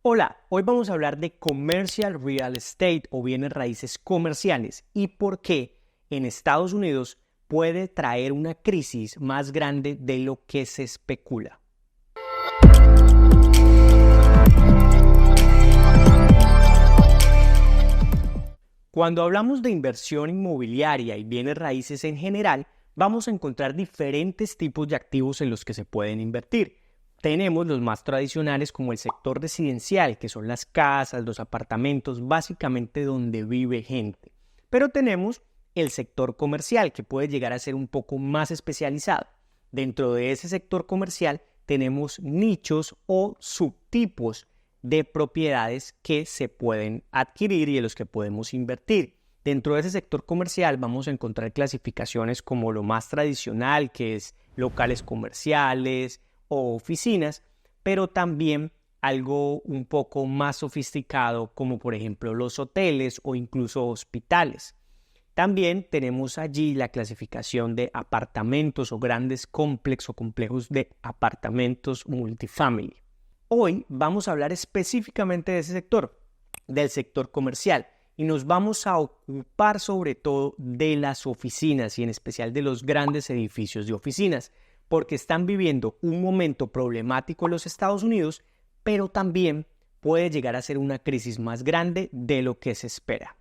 Hola, hoy vamos a hablar de Commercial Real Estate o bienes raíces comerciales y por qué en Estados Unidos puede traer una crisis más grande de lo que se especula. Cuando hablamos de inversión inmobiliaria y bienes raíces en general, vamos a encontrar diferentes tipos de activos en los que se pueden invertir. Tenemos los más tradicionales como el sector residencial, que son las casas, los apartamentos, básicamente donde vive gente. Pero tenemos el sector comercial, que puede llegar a ser un poco más especializado. Dentro de ese sector comercial tenemos nichos o subtipos de propiedades que se pueden adquirir y en los que podemos invertir. Dentro de ese sector comercial vamos a encontrar clasificaciones como lo más tradicional, que es locales comerciales o oficinas, pero también algo un poco más sofisticado como por ejemplo los hoteles o incluso hospitales. También tenemos allí la clasificación de apartamentos o grandes complejos o complejos de apartamentos multifamily. Hoy vamos a hablar específicamente de ese sector, del sector comercial, y nos vamos a ocupar sobre todo de las oficinas y en especial de los grandes edificios de oficinas, porque están viviendo un momento problemático en los Estados Unidos, pero también puede llegar a ser una crisis más grande de lo que se espera.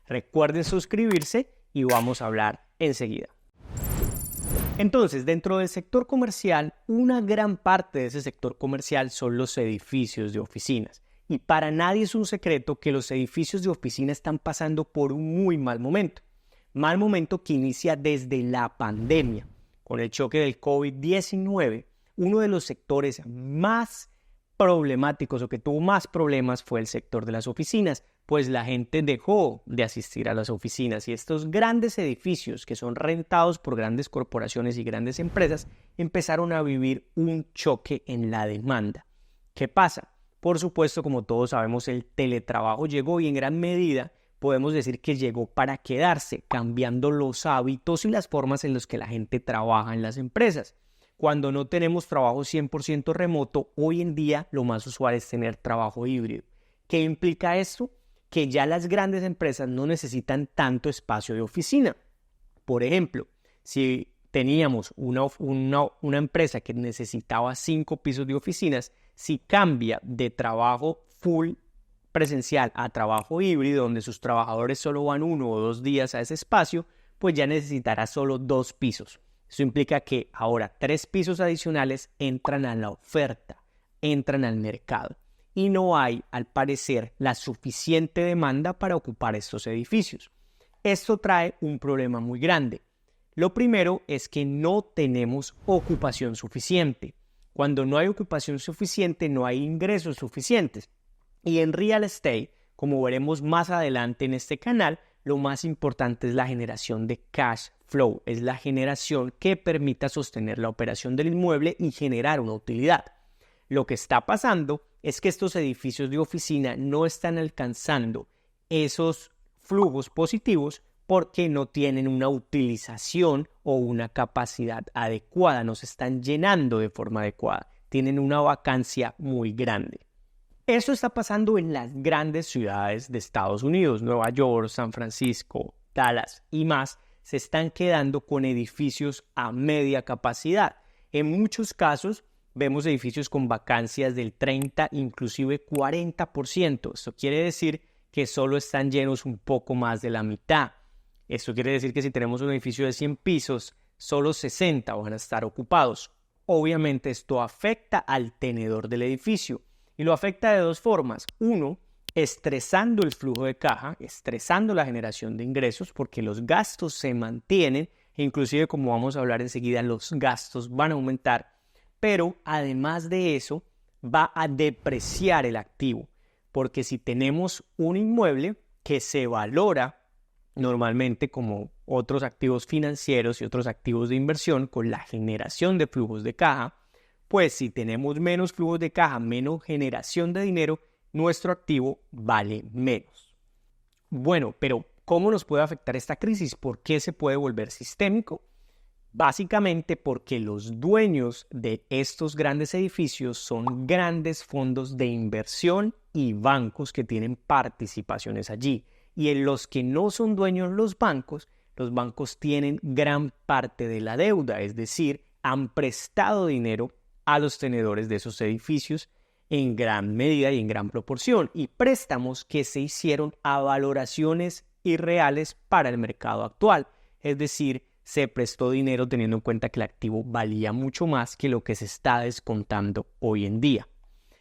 Recuerden suscribirse y vamos a hablar enseguida. Entonces, dentro del sector comercial, una gran parte de ese sector comercial son los edificios de oficinas. Y para nadie es un secreto que los edificios de oficina están pasando por un muy mal momento. Mal momento que inicia desde la pandemia. Con el choque del COVID-19, uno de los sectores más problemáticos o que tuvo más problemas fue el sector de las oficinas, pues la gente dejó de asistir a las oficinas y estos grandes edificios que son rentados por grandes corporaciones y grandes empresas empezaron a vivir un choque en la demanda. ¿Qué pasa? Por supuesto, como todos sabemos, el teletrabajo llegó y en gran medida podemos decir que llegó para quedarse, cambiando los hábitos y las formas en las que la gente trabaja en las empresas. Cuando no tenemos trabajo 100% remoto, hoy en día lo más usual es tener trabajo híbrido. ¿Qué implica esto? Que ya las grandes empresas no necesitan tanto espacio de oficina. Por ejemplo, si teníamos una empresa que necesitaba 5 pisos de oficinas, si cambia de trabajo full presencial a trabajo híbrido, donde sus trabajadores solo van 1 o 2 días a ese espacio, pues ya necesitará solo 2 pisos. Eso implica que ahora 3 pisos adicionales entran a la oferta, entran al mercado. Y no hay, al parecer, la suficiente demanda para ocupar estos edificios. Esto trae un problema muy grande. Lo primero es que no tenemos ocupación suficiente. Cuando no hay ocupación suficiente, no hay ingresos suficientes. Y en real estate, como veremos más adelante en este canal, lo más importante es la generación de cash flow. Es la generación que permita sostener la operación del inmueble y generar una utilidad. Lo que está pasando es que estos edificios de oficina no están alcanzando esos flujos positivos porque no tienen una utilización o una capacidad adecuada, no se están llenando de forma adecuada, tienen una vacancia muy grande. Eso está pasando en las grandes ciudades de Estados Unidos, Nueva York, San Francisco, Dallas y más, se están quedando con edificios a media capacidad. En muchos casos, vemos edificios con vacancias del 30, inclusive 40%. Esto quiere decir que solo están llenos un poco más de la mitad. Esto quiere decir que si tenemos un edificio de 100 pisos, solo 60 van a estar ocupados. Obviamente esto afecta al tenedor del edificio y lo afecta de 2 formas. Uno, estresando el flujo de caja, estresando la generación de ingresos porque los gastos se mantienen e inclusive, como vamos a hablar enseguida, los gastos van a aumentar. Pero además de eso, va a depreciar el activo, porque si tenemos un inmueble que se valora normalmente como otros activos financieros y otros activos de inversión con la generación de flujos de caja, pues si tenemos menos flujos de caja, menos generación de dinero, nuestro activo vale menos. Bueno, pero ¿cómo nos puede afectar esta crisis? ¿Por qué se puede volver sistémico? Básicamente porque los dueños de estos grandes edificios son grandes fondos de inversión y bancos que tienen participaciones allí. Y en los que no son dueños los bancos tienen gran parte de la deuda, es decir, han prestado dinero a los tenedores de esos edificios en gran medida y en gran proporción, y préstamos que se hicieron a valoraciones irreales para el mercado actual, es decir, se prestó dinero teniendo en cuenta que el activo valía mucho más que lo que se está descontando hoy en día.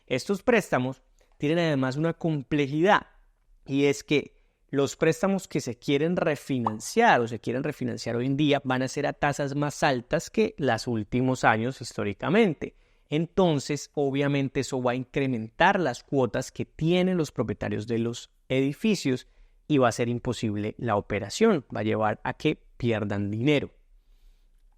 Estos préstamos tienen además una complejidad, y es que los préstamos que se quieren refinanciar hoy en día van a ser a tasas más altas que los últimos años históricamente. Entonces, obviamente, eso va a incrementar las cuotas que tienen los propietarios de los edificios y va a ser imposible la operación, va a llevar a que pierdan dinero.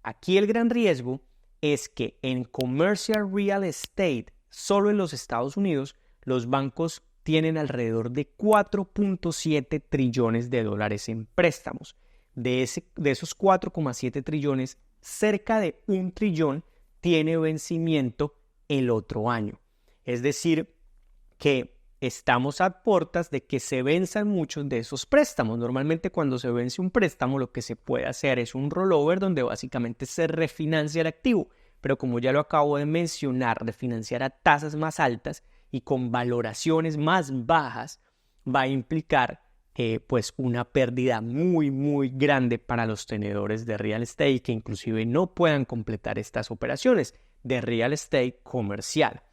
Aquí el gran riesgo es que en commercial real estate, solo en los Estados Unidos, los bancos tienen alrededor de 4.7 trillones de dólares en préstamos. De esos 4,7 trillones, cerca de 1 trillón tiene vencimiento el otro año. Es decir, que estamos a puertas de que se venzan muchos de esos préstamos. Normalmente cuando se vence un préstamo, lo que se puede hacer es un rollover donde básicamente se refinancia el activo. Pero como ya lo acabo de mencionar, refinanciar a tasas más altas y con valoraciones más bajas va a implicar pues una pérdida muy muy grande para los tenedores de real estate que inclusive no puedan completar estas operaciones de real estate comercial,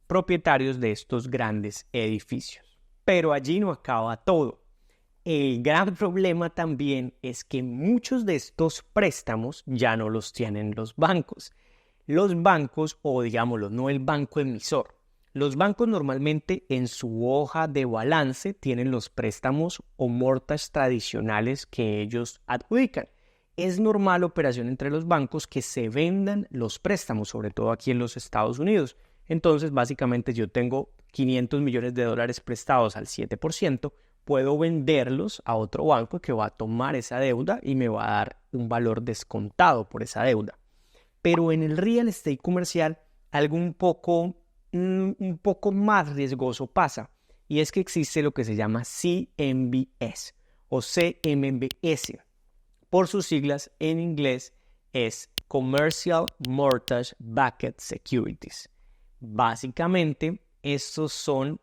propietarios de estos grandes edificios. Pero allí no acaba todo. El gran problema también es que muchos de estos préstamos ya no los tienen los bancos. Los bancos, o digámoslo, no el banco emisor. Los bancos normalmente en su hoja de balance tienen los préstamos o mortgages tradicionales que ellos adjudican. Es normal operación entre los bancos que se vendan los préstamos, sobre todo aquí en los Estados Unidos. Entonces, básicamente yo tengo 500 millones de dólares prestados al 7%, puedo venderlos a otro banco que va a tomar esa deuda y me va a dar un valor descontado por esa deuda. Pero en el real estate comercial, algo un poco más riesgoso pasa, y es que existe lo que se llama CMBS o CMBS. Por sus siglas en inglés es Commercial Mortgage Backed Securities. Básicamente, estos son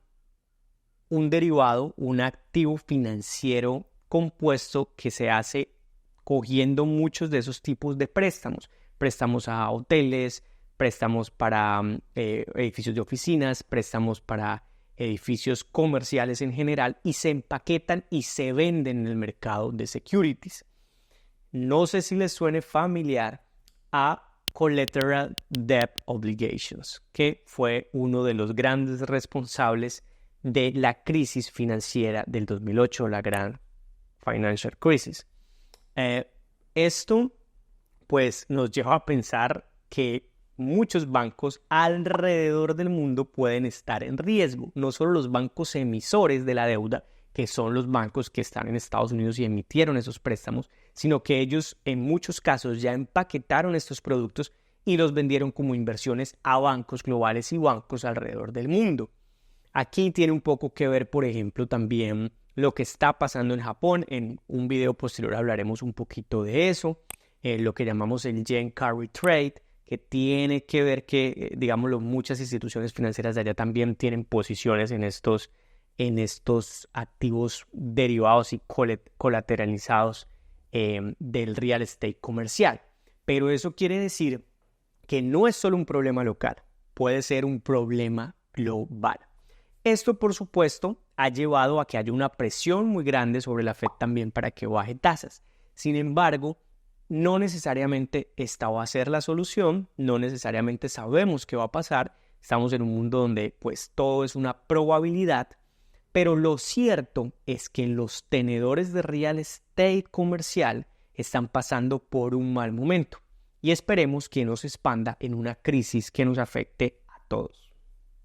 un derivado, un activo financiero compuesto que se hace cogiendo muchos de esos tipos de préstamos. Préstamos a hoteles, préstamos para edificios de oficinas, préstamos para edificios comerciales en general, y se empaquetan y se venden en el mercado de securities. No sé si les suene familiar a Collateral Debt Obligations, que fue uno de los grandes responsables de la crisis financiera del 2008, la gran financial crisis. Esto pues nos lleva a pensar que muchos bancos alrededor del mundo pueden estar en riesgo. No solo los bancos emisores de la deuda, que son los bancos que están en Estados Unidos y emitieron esos préstamos, sino que ellos en muchos casos ya empaquetaron estos productos y los vendieron como inversiones a bancos globales y bancos alrededor del mundo. Aquí tiene un poco que ver, por ejemplo, también lo que está pasando en Japón. En un video posterior hablaremos un poquito de eso. Lo que llamamos el Yen Carry Trade, que tiene que ver que, digámoslo, muchas instituciones financieras de allá también tienen posiciones en estos activos derivados y colateralizados del real estate comercial. Pero eso quiere decir que no es solo un problema local, puede ser un problema global. Esto, por supuesto, ha llevado a que haya una presión muy grande sobre la Fed también para que baje tasas. Sin embargo, no necesariamente esta va a ser la solución, no necesariamente sabemos qué va a pasar. Estamos en un mundo donde pues todo es una probabilidad, pero lo cierto es que los tenedores de real estate comercial están pasando por un mal momento y esperemos que no se expanda en una crisis que nos afecte a todos.